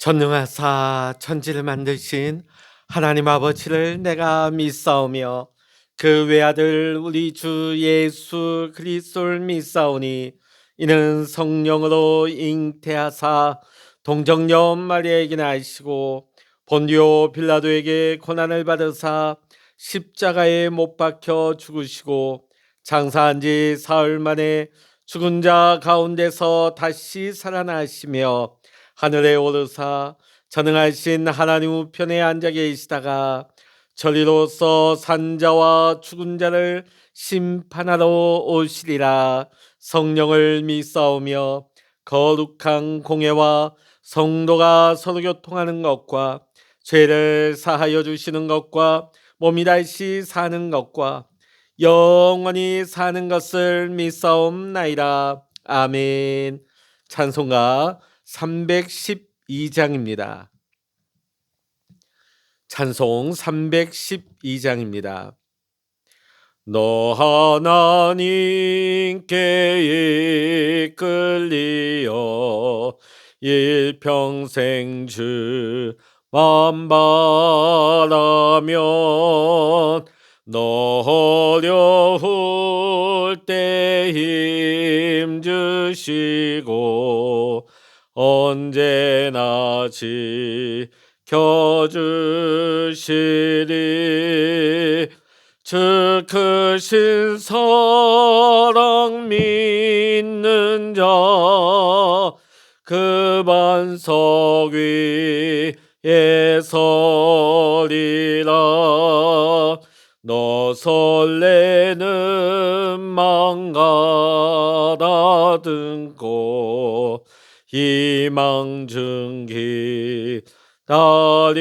전능하사 천지를 만드신 하나님 아버지를 내가 믿사오며 그 외아들 우리 주 예수 그리스도를 믿사오니 이는 성령으로 잉태하사 동정녀 마리아에게 나시고 본디오 빌라도에게 고난을 받으사 십자가에 못 박혀 죽으시고 장사한 지 사흘 만에 죽은 자 가운데서 다시 살아나시며 하늘에 오르사 전능하신 하나님 우편에 앉아 계시다가 저리로서 산자와 죽은 자를 심판하러 오시리라. 성령을 믿사오며 거룩한 공회와 성도가 서로 교통하는 것과 죄를 사하여 주시는 것과 몸이 다시 사는 것과 영원히 사는 것을 믿사옵나이다. 아멘. 찬송가 312장입니다. 찬송 312장입니다. 너 하나님께 이끌리어 일평생 주만 바라면 너 어려울 때 힘 주시고 언제나 지켜주시리. 주 크신 사랑 믿는 자 그 반석 위에 서리라. 너 설레는 맘 가다듬고 희망 증기 기다리면서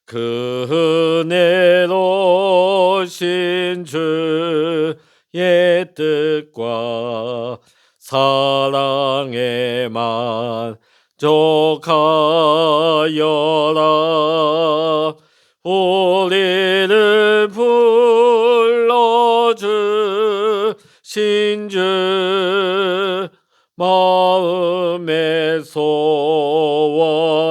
그 은혜로신 주의 뜻과 사랑에 만족하여라. 우리를 불러주신 주 마음에 소원하신다.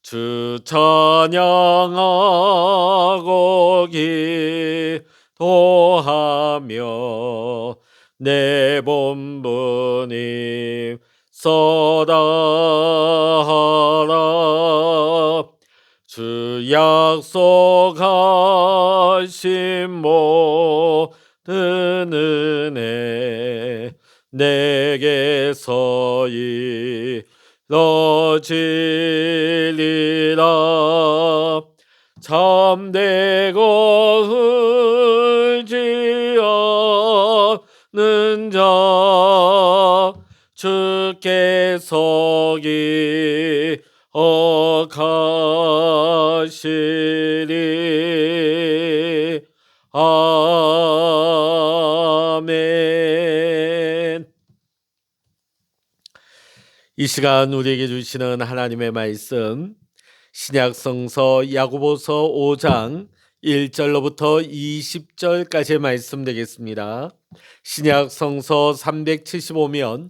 주 찬양하고 기도하며 내 본분임 써다하라. 주 약속하신 모든 은혜 내게서 이뤄지리라. 참되고 흐르지 않는 자 주께서 기억하시리. 아멘. 이 시간 우리에게 주시는 하나님의 말씀, 신약성서 야고보서 5장 1절로부터 20절까지의 말씀 되겠습니다. 신약성서 375면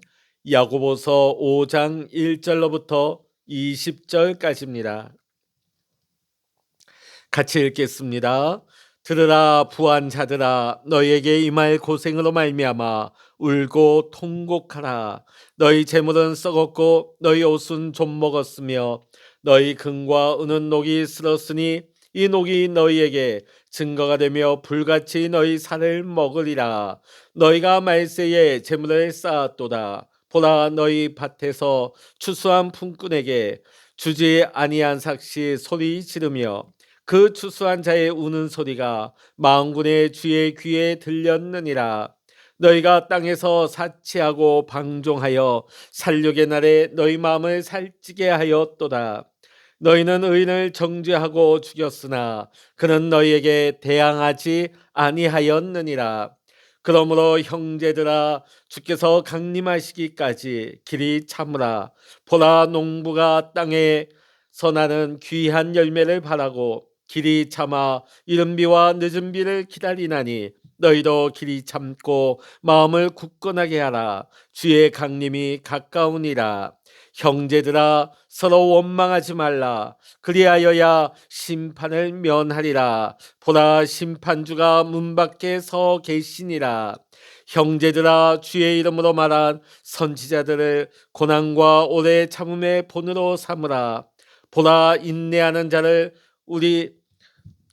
야고보서 5장 1절로부터 20절까지입니다. 같이 읽겠습니다. 들으라 부한 자들아, 너희에게 임할 고생으로 말미암아 울고 통곡하라. 너희 재물은 썩었고 너희 옷은 좀 먹었으며 너희 금과 은은 녹이 슬었으니 이 녹이 너희에게 증거가 되며 불같이 너희 살을 먹으리라. 너희가 말세에 재물을 쌓았도다. 보라, 너희 밭에서 추수한 품꾼에게 주지 아니한 삭시 소리 지르며 그 추수한 자의 우는 소리가 만군의 주의 귀에 들렸느니라. 너희가 땅에서 사치하고 방종하여 살육의 날에 너희 마음을 살찌게 하였도다. 너희는 의인을 정죄하고 죽였으나 그는 너희에게 대항하지 아니하였느니라. 그러므로 형제들아, 주께서 강림하시기까지 길이 참으라. 보라, 농부가 땅에서 나는 귀한 열매를 바라고 길이 참아 이른 비와 늦은 비를 기다리나니 너희도 길이 참고 마음을 굳건하게 하라. 주의 강림이 가까우니라. 형제들아 서로 원망하지 말라. 그리하여야 심판을 면하리라. 보라 심판주가 문 밖에 서 계시니라. 형제들아 주의 이름으로 말한 선지자들을 고난과 오래 참음의 본으로 삼으라. 보라 인내하는 자를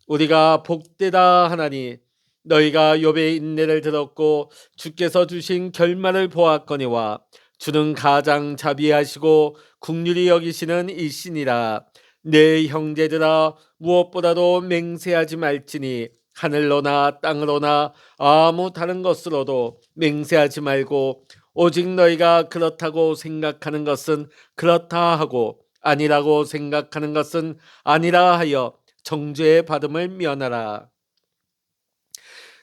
우리가 복되다 하나니 너희가 욥의 인내를 들었고 주께서 주신 결말을 보았거니와 주는 가장 자비하시고 긍휼히 여기시는 이시니라. 내 형제들아 무엇보다도 맹세하지 말지니 하늘로나 땅으로나 아무 다른 것으로도 맹세하지 말고 오직 너희가 그렇다고 생각하는 것은 그렇다 하고 아니라고 생각하는 것은 아니라 하여 정죄의 받음을 면하라.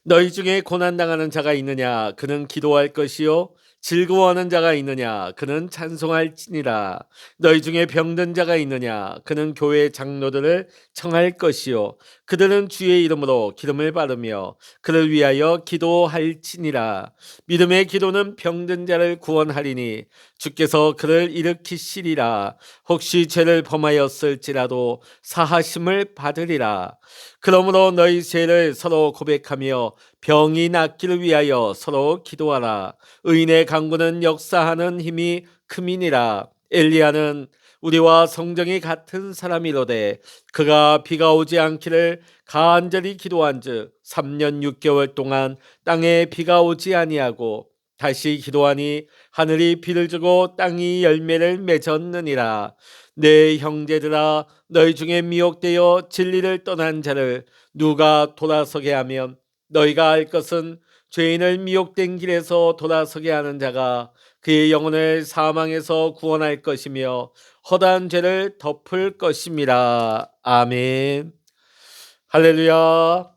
너희 중에 고난당하는 자가 있느냐 그는 기도할 것이요 즐거워하는 자가 있느냐 그는 찬송할지니라. 너희 중에 병든 자가 있느냐 그는 교회 장로들을 청할 것이요 그들은 주의 이름으로 기름을 바르며 그를 위하여 기도할지니라. 믿음의 기도는 병든 자를 구원하리니 주께서 그를 일으키시리라. 혹시 죄를 범하였을지라도 사하심을 받으리라. 그러므로 너희 죄를 서로 고백하며 병이 낫기를 위하여 서로 기도하라. 의인의 강구는 역사하는 힘이 크미니라. 엘리야는 우리와 성정이 같은 사람이로되 그가 비가 오지 않기를 간절히 기도한즉 3년 6개월 동안 땅에 비가 오지 아니하고 다시 기도하니 하늘이 비를 주고 땅이 열매를 맺었느니라. 내 형제들아 너희 중에 미혹되어 진리를 떠난 자를 누가 돌아서게 하면 너희가 알 것은 죄인을 미혹된 길에서 돌아서게 하는 자가 그의 영혼을 사망에서 구원할 것이며 허다한 죄를 덮을 것임이라. 아멘. 할렐루야.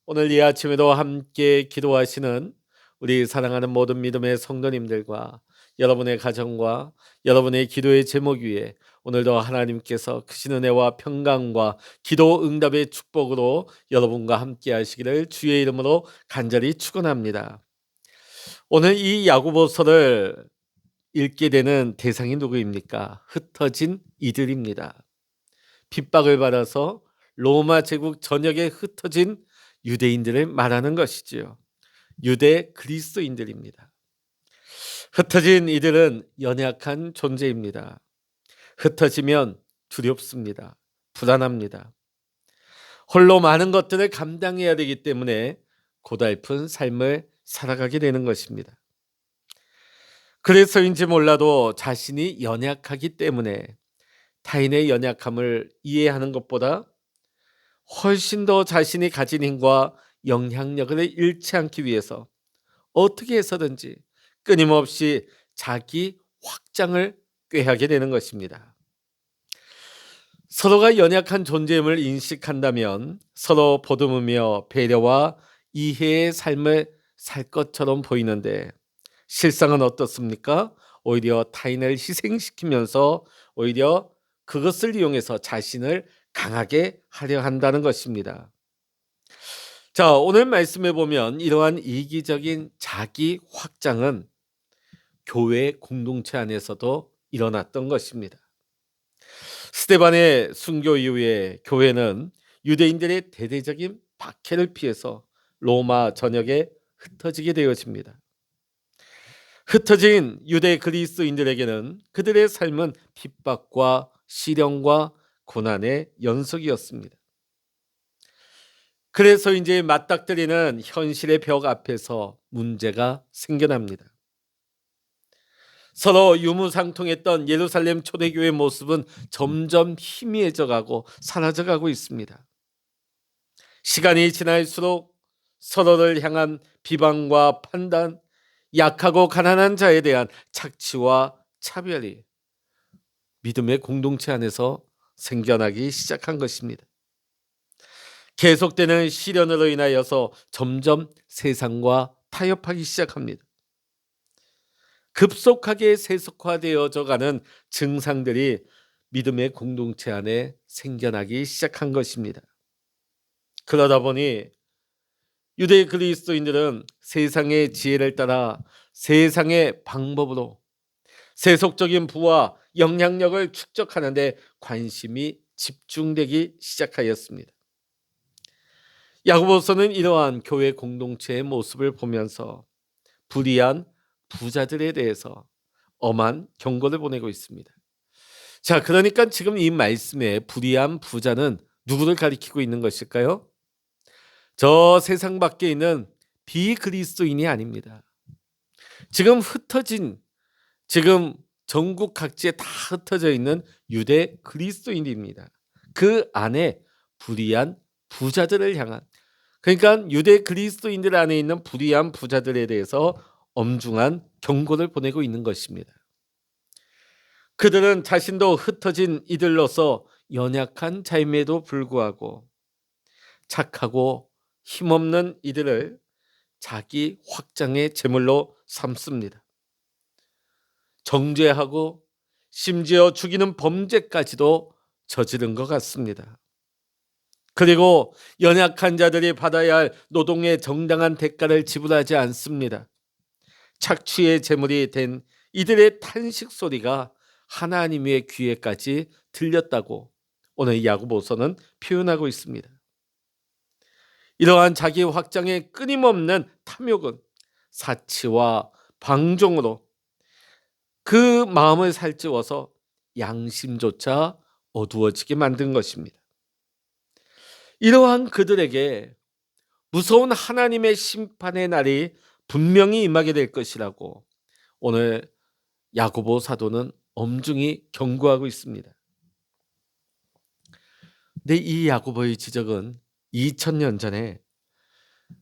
오늘 이 아침에도 함께 기도하시는 우리 사랑하는 모든 믿음의 성도님들과 여러분의 가정과 여러분의 기도의 제목 위에 오늘도 하나님께서 크신 은혜와 평강과 기도 응답의 축복으로 여러분과 함께 하시기를 주의 이름으로 간절히 축원합니다. 오늘 이 야고보서를 읽게 되는 대상이 누구입니까? 흩어진 이들입니다. 핍박을 받아서 로마 제국 전역에 흩어진 유대인들을 말하는 것이지요. 유대 그리스도인들입니다. 흩어진 이들은 연약한 존재입니다. 흩어지면 두렵습니다. 불안합니다. 홀로 많은 것들을 감당해야 되기 때문에 고달픈 삶을 살아가게 되는 것입니다. 그래서인지 몰라도 자신이 연약하기 때문에 타인의 연약함을 이해하는 것보다 훨씬 더 자신이 가진 힘과 영향력을 잃지 않기 위해서 어떻게 해서든지 끊임없이 자기 확장을 꾀하게 되는 것입니다. 서로가 연약한 존재임을 인식한다면 서로 보듬으며 배려와 이해의 삶을 살 것처럼 보이는데 실상은 어떻습니까? 오히려 타인을 희생시키면서 오히려 그것을 이용해서 자신을 강하게 하려 한다는 것입니다. 자, 오늘 말씀해 보면 이러한 이기적인 자기 확장은 교회 공동체 안에서도 일어났던 것입니다. 스데반의 순교 이후에 교회는 유대인들의 대대적인 박해를 피해서 로마 전역에 흩어지게 되어집니다. 흩어진 유대 그리스도인들에게는 그들의 삶은 핍박과 시련과 고난의 연속이었습니다. 그래서 이제 맞닥뜨리는 현실의 벽 앞에서 문제가 생겨납니다. 서로 유무상통했던 예루살렘 초대교회의 모습은 점점 희미해져가고 사라져가고 있습니다. 시간이 지날수록 서로를 향한 비방과 판단, 약하고 가난한 자에 대한 착취와 차별이 믿음의 공동체 안에서 생겨나기 시작한 것입니다. 계속되는 시련으로 인하여서 점점 세상과 타협하기 시작합니다. 급속하게 세속화되어져 가는 증상들이 믿음의 공동체 안에 생겨나기 시작한 것입니다. 그러다 보니 유대 그리스도인들은 세상의 지혜를 따라 세상의 방법으로 세속적인 부와 영향력을 축적하는 데 관심이 집중되기 시작하였습니다. 야고보서는 이러한 교회 공동체의 모습을 보면서 불의한 부자들에 대해서 엄한 경고를 보내고 있습니다. 자, 그러니까 지금 이 말씀에 불의한 부자는 누구를 가리키고 있는 것일까요? 저 세상 밖에 있는 비그리스도인이 아닙니다. 지금 흩어진, 지금 전국 각지에 다 흩어져 있는 유대 그리스도인입니다. 그 안에 불의한 부자들을 향한, 그러니까 유대 그리스도인들 안에 있는 불의한 부자들에 대해서 엄중한 경고를 보내고 있는 것입니다. 그들은 자신도 흩어진 이들로서 연약한 자임에도 불구하고 착하고 힘없는 이들을 자기 확장의 제물로 삼습니다. 정죄하고 심지어 죽이는 범죄까지도 저지른 것 같습니다. 그리고 연약한 자들이 받아야 할 노동의 정당한 대가를 지불하지 않습니다. 착취의 제물이 된 이들의 탄식 소리가 하나님의 귀에까지 들렸다고 오늘 야고보서는 표현하고 있습니다. 이러한 자기 확장의 끊임없는 탐욕은 사치와 방종으로 그 마음을 살찌워서 양심조차 어두워지게 만든 것입니다. 이러한 그들에게 무서운 하나님의 심판의 날이 분명히 임하게 될 것이라고 오늘 야고보 사도는 엄중히 경고하고 있습니다. 근데 이 야고보의 지적은 2000년 전에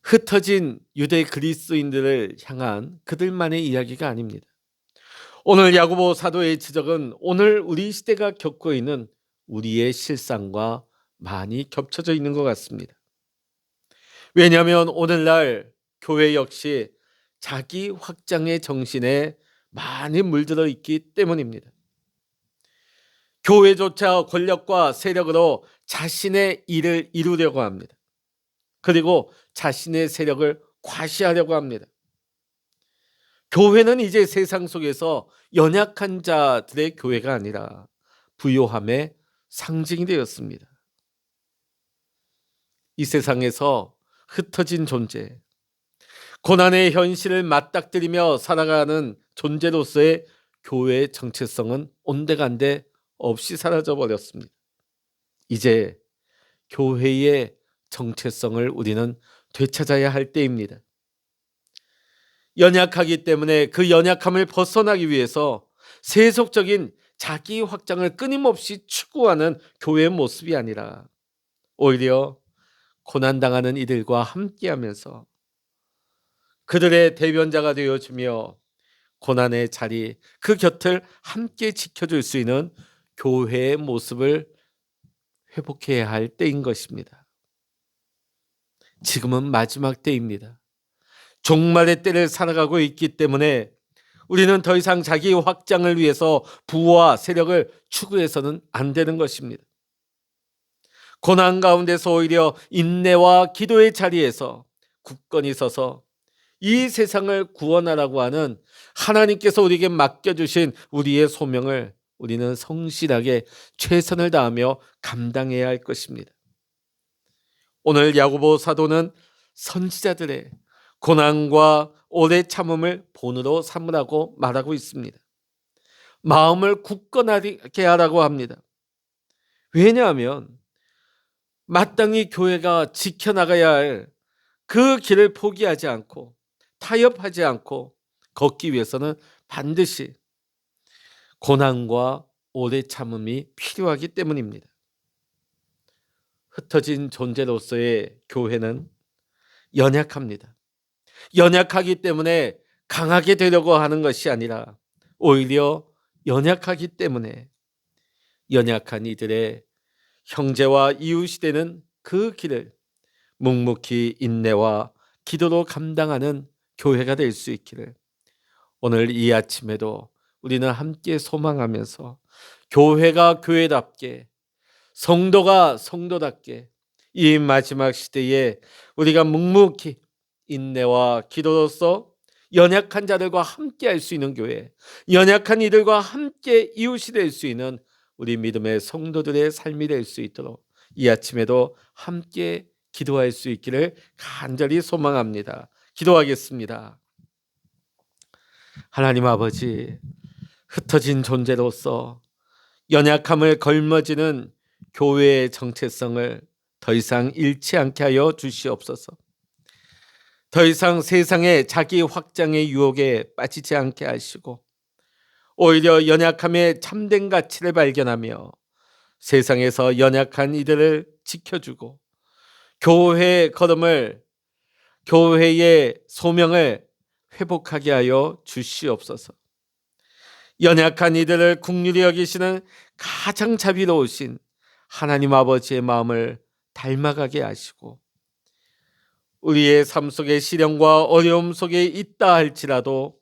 흩어진 유대 그리스도인들을 향한 그들만의 이야기가 아닙니다. 오늘 야고보 사도의 지적은 오늘 우리 시대가 겪고 있는 우리의 실상과 많이 겹쳐져 있는 것 같습니다. 왜냐하면 오늘날 교회 역시 자기 확장의 정신에 많이 물들어 있기 때문입니다. 교회조차 권력과 세력으로 자신의 일을 이루려고 합니다. 그리고 자신의 세력을 과시하려고 합니다. 교회는 이제 세상 속에서 연약한 자들의 교회가 아니라 부요함의 상징이 되었습니다. 이 세상에서 흩어진 존재, 고난의 현실을 맞닥뜨리며 살아가는 존재로서의 교회의 정체성은 온데간데 없이 사라져 버렸습니다. 이제 교회의 정체성을 우리는 되찾아야 할 때입니다. 연약하기 때문에 그 연약함을 벗어나기 위해서 세속적인 자기 확장을 끊임없이 추구하는 교회의 모습이 아니라 오히려 고난당하는 이들과 함께하면서 그들의 대변자가 되어주며 고난의 자리, 그 곁을 함께 지켜줄 수 있는 교회의 모습을 회복해야 할 때인 것입니다. 지금은 마지막 때입니다. 종말의 때를 살아가고 있기 때문에 우리는 더 이상 자기 확장을 위해서 부와 세력을 추구해서는 안 되는 것입니다. 고난 가운데서 오히려 인내와 기도의 자리에서 굳건히 서서 이 세상을 구원하라고 하는 하나님께서 우리에게 맡겨주신 우리의 소명을 우리는 성실하게 최선을 다하며 감당해야 할 것입니다. 오늘 야고보 사도는 선지자들의 고난과 오래 참음을 본으로 삼으라고 말하고 있습니다. 마음을 굳건하게 하라고 합니다. 왜냐하면 마땅히 교회가 지켜나가야 할 그 길을 포기하지 않고 타협하지 않고 걷기 위해서는 반드시 고난과 오래 참음이 필요하기 때문입니다. 흩어진 존재로서의 교회는 연약합니다. 연약하기 때문에 강하게 되려고 하는 것이 아니라 오히려 연약하기 때문에 연약한 이들의 형제와 이웃이 되는 그 길을 묵묵히 인내와 기도로 감당하는 교회가 될 수 있기를 오늘 이 아침에도 우리는 함께 소망하면서 교회가 교회답게 성도가 성도답게 이 마지막 시대에 우리가 묵묵히 인내와 기도로서 연약한 자들과 함께 할 수 있는 교회, 연약한 이들과 함께 이웃이 될 수 있는 우리 믿음의 성도들의 삶이 될 수 있도록 이 아침에도 함께 기도할 수 있기를 간절히 소망합니다. 기도하겠습니다. 하나님 아버지, 흩어진 존재로서 연약함을 걸머지는 교회의 정체성을 더 이상 잃지 않게 하여 주시옵소서. 더 이상 세상의 자기 확장의 유혹에 빠지지 않게 하시고 오히려 연약함의 참된 가치를 발견하며 세상에서 연약한 이들을 지켜주고 교회의 걸음을, 교회의 소명을 회복하게 하여 주시옵소서. 연약한 이들을 긍휼히 여기시는 가장 자비로우신 하나님 아버지의 마음을 닮아가게 하시고 우리의 삶 속에 시련과 어려움 속에 있다 할지라도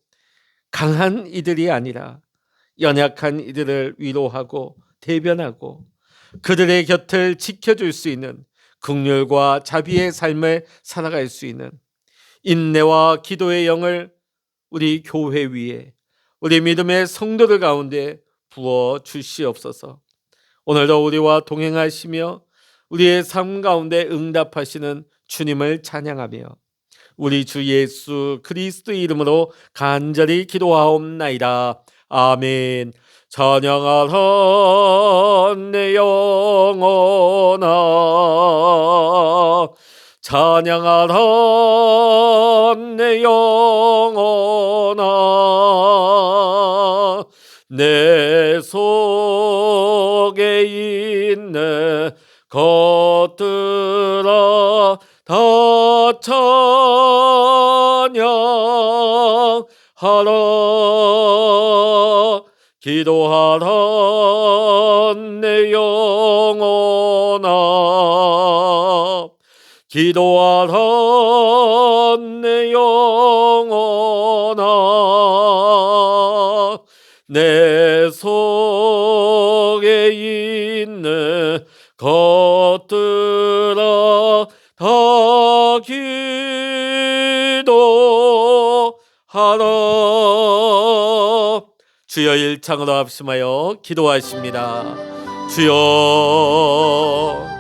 강한 이들이 아니라 연약한 이들을 위로하고 대변하고 그들의 곁을 지켜줄 수 있는 긍휼과 자비의 삶을 살아갈 수 있는 인내와 기도의 영을 우리 교회 위에, 우리 믿음의 성도들 가운데 부어 주시옵소서. 오늘도 우리와 동행하시며 우리의 삶 가운데 응답하시는 주님을 찬양하며 우리 주 예수 그리스도의 이름으로 간절히 기도하옵나이다. 아멘. 찬양하라 내 영혼아, 찬양하라 내 영혼아, 내 속에 있는 것들아 다 찬양하라. 기도하라 내 영혼아, 기도하라 내 영혼아, 내 속에 있는 것들아 다 기도하라. 주여 일창으로 합심하여 기도하십니다. 주여